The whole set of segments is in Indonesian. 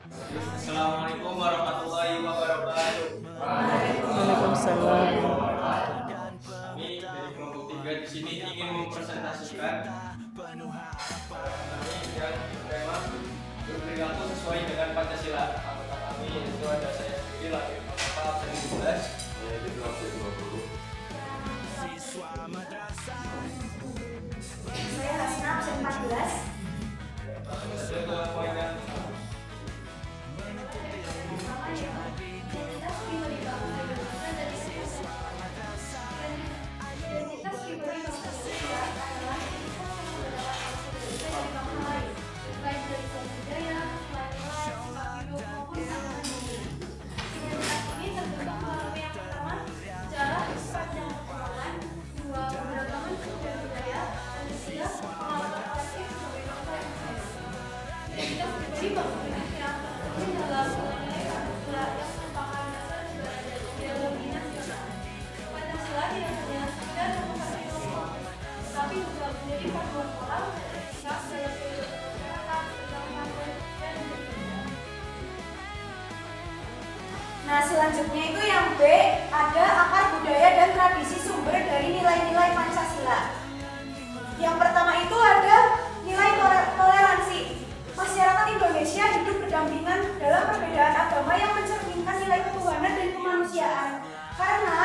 Assalamualaikum warahmatullahi wabarakatuh. Waalaikumsalam. Kami dari kelompok 3 di sini ingin mempresentasikan kami yang bertema berperilaku sesuai dengan Pancasila. Anggota kami itu ada saya sendiri lahir Bapak dari 12. Saya di kelas 20. Saya Hasna absen 14. Ada dua poin yang Nah, selanjutnya itu yang B, ada akar budaya dan tradisi sumber dari nilai-nilai Pancasila. Yang pertama itu ada nilai toleransi. Masyarakat Indonesia hidup berdampingan dalam perbedaan agama yang mencerminkan nilai ketuhanan dan kemanusiaan. Karena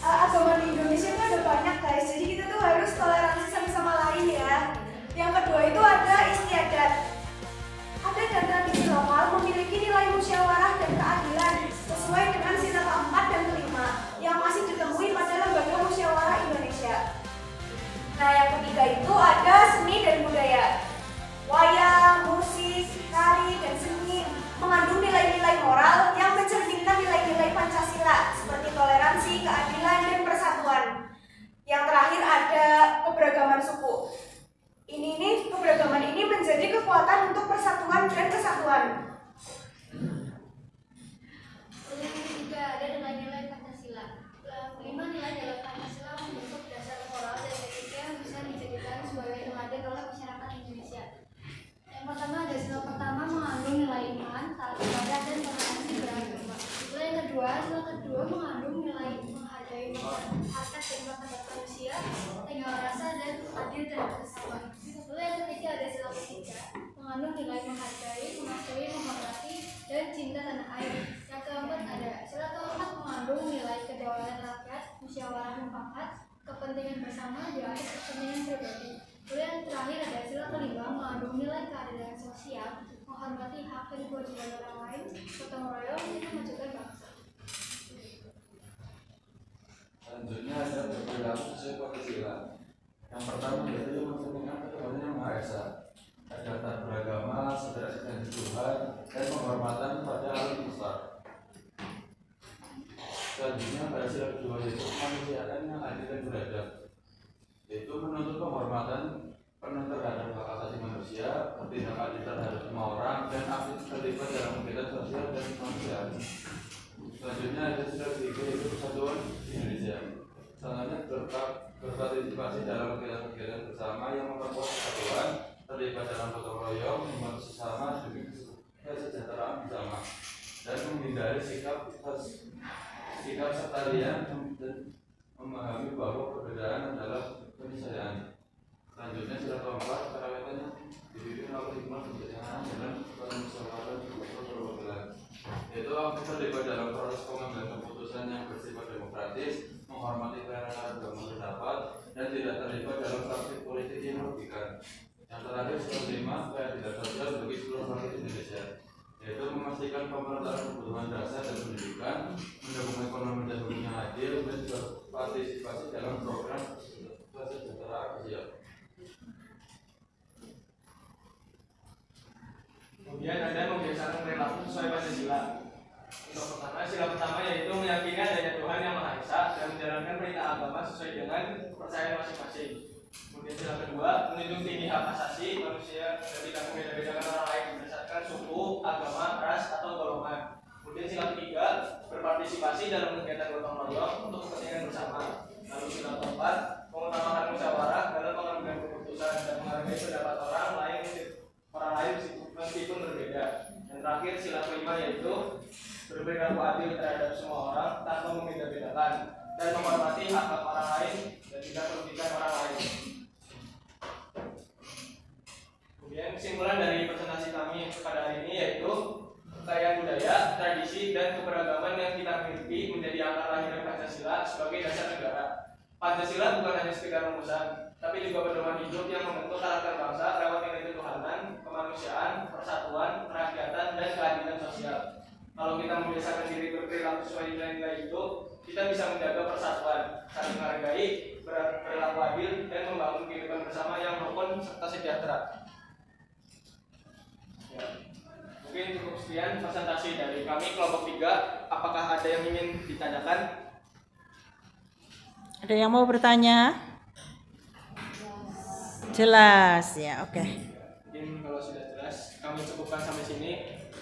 agama di Indonesia itu ada banyak, guys. Jadi kita tuh harus toleransi satu sama lain ya. Yang kedua itu ada istiadat. Adat dan tradisi lokal memiliki nilai musyawarah dan keadilan sesuai dengan sila keempat dan kelima yang masih ditemui pada lembaga musyawarah Indonesia. Nah, yang ketiga itu ada seni dan budaya. Wayang, musik, tari, dan seni mengandung nilai-nilai moral yang mencerminkan nilai-nilai Pancasila seperti toleransi, keadilan, dan persatuan. Yang terakhir ada keberagaman suku. Ini keberagaman ini menjadi kekuatan untuk persatuan dan kesatuan. Yang ketiga ada nilai-nilai Pancasila. Kelima, nilai dalam Pancasila membentuk dasar moral dan etika yang bisa dijadikan sebagai teladan oleh masyarakat Indonesia. Yang pertama ada sila pertama mengandung nilai iman, taat ibadah dan toleransi beragama. Yang kedua mengandung nilai menghargai hak dan martabat manusia, tinggal rasa dan adil terhadap sesama. Yang ketiga ada sila ketiga mengandung nilai menghargai, menghormati, dan cinta tanah air. Yang keempat ada sila keempat mengandung nilai kedaulatan rakyat, musyawarah mufakat, kepentingan bersama di atas kepentingan pribadi. Yang terakhir ada sila kelima mengandung nilai keadilan sosial, menghormati hak dan kewajiban orang lain, gotong royong, dan memajukan bangsa. Selanjutnya ada berperilaku sesuai Pancasila. Yang pertama yaitu mencerminkan ketuhanan yang Maha Esa, ada tak beragama, sederhana dan Tuhan, dan penghormatan pada alam semesta. Selanjutnya pada sila kedua yaitu kemanusiaan yang adil dan beradab, yaitu menuntut penghormatan penuh terhadap hak asasi manusia, bertindak adil terhadap semua orang, dan aktif terlibat dalam kegiatan sosial dan kemanusiaan. Selanjutnya ada sila ketiga yaitu persatuan Indonesia. Selanjutnya berpartisipasi dalam kegiatan-kegiatan bersama yang memperkuat persatuan, terlibat dalam gotong royong, membantu sesama demi kesejahteraan bersama, dan menghindari sikap sekalian dan memahami bahwa perbedaan adalah keniscayaan. Selanjutnya sila keempat kerawatannya dipimpin oleh hikmah kebijaksanaan dan permusyawaratan perwakilan, yaitu aktif terlibat dalam proses pengambilan keputusan yang bersifat demokratis, menghormati kebenaran dan pendapat, dan tidak terlibat dalam praktik politik yang merugikan. Yang terakhir sila kelima keadilan sosial bagi seluruh rakyat Indonesia, yaitu memastikan pemerataan kebutuhan dasar dan pendidikan, mendukung ekonomi dan hukum yang adil, dan berpartisipasi dalam program kesejahteraan sosial. kemudian ada membiasakan perilaku sesuai Pancasila. Untuk sila pertama yaitu meyakini adanya Tuhan yang Maha Esa dan menjalankan perintah agama sesuai dengan kepercayaan masing-masing. Kemudian sila kedua, menjunjung tinggi hak asasi manusia dan tidak membeda-bedakan orang lain berdasarkan suku, agama, ras, atau golongan. Kemudian sila ketiga, berpartisipasi dalam kegiatan gotong royong untuk kepentingan bersama. Lalu sila keempat, mengutamakan musyawarah dalam mengambil keputusan dan menghargai pendapat orang lain meskipun berbeda. Yang terakhir sila kelima yaitu berperilaku adil terhadap semua orang tanpa membeda-bedakan dan menghormati hak orang lain dan tidak merugikan orang lain. Kemudian kesimpulan dari presentasi kami pada hari ini yaitu kekayaan budaya, tradisi, dan keberagaman yang kita miliki menjadi akar lahirnya Pancasila sebagai dasar negara. Pancasila bukan hanya sekedar rumusan, tapi juga pedoman hidup yang membentuk karakter bangsa lewat nilai ketuhanan, kemanusiaan, persatuan, kerakyatan, dan keadilan sosial. Kalau kita membiasakan diri berperilaku sesuai nilai-nilai itu, kita bisa menjaga persatuan, saling menghargai, berperilaku adil, dan membangun kehidupan bersama yang rukun serta sejahtera. Ya. Mungkin cukup sekian presentasi dari kami kelompok 3. Apakah ada yang ingin ditanyakan? Ada yang mau bertanya? Jelas ya, oke. Mungkin kalau sudah jelas, kami cukupkan sampai sini.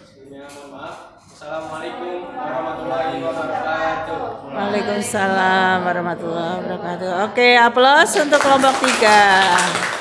Sebelumnya mohon maaf. Assalamualaikum warahmatullahi wabarakatuh. Waalaikumsalam warahmatullahi wabarakatuh. Oke, aplaus untuk kelompok 3.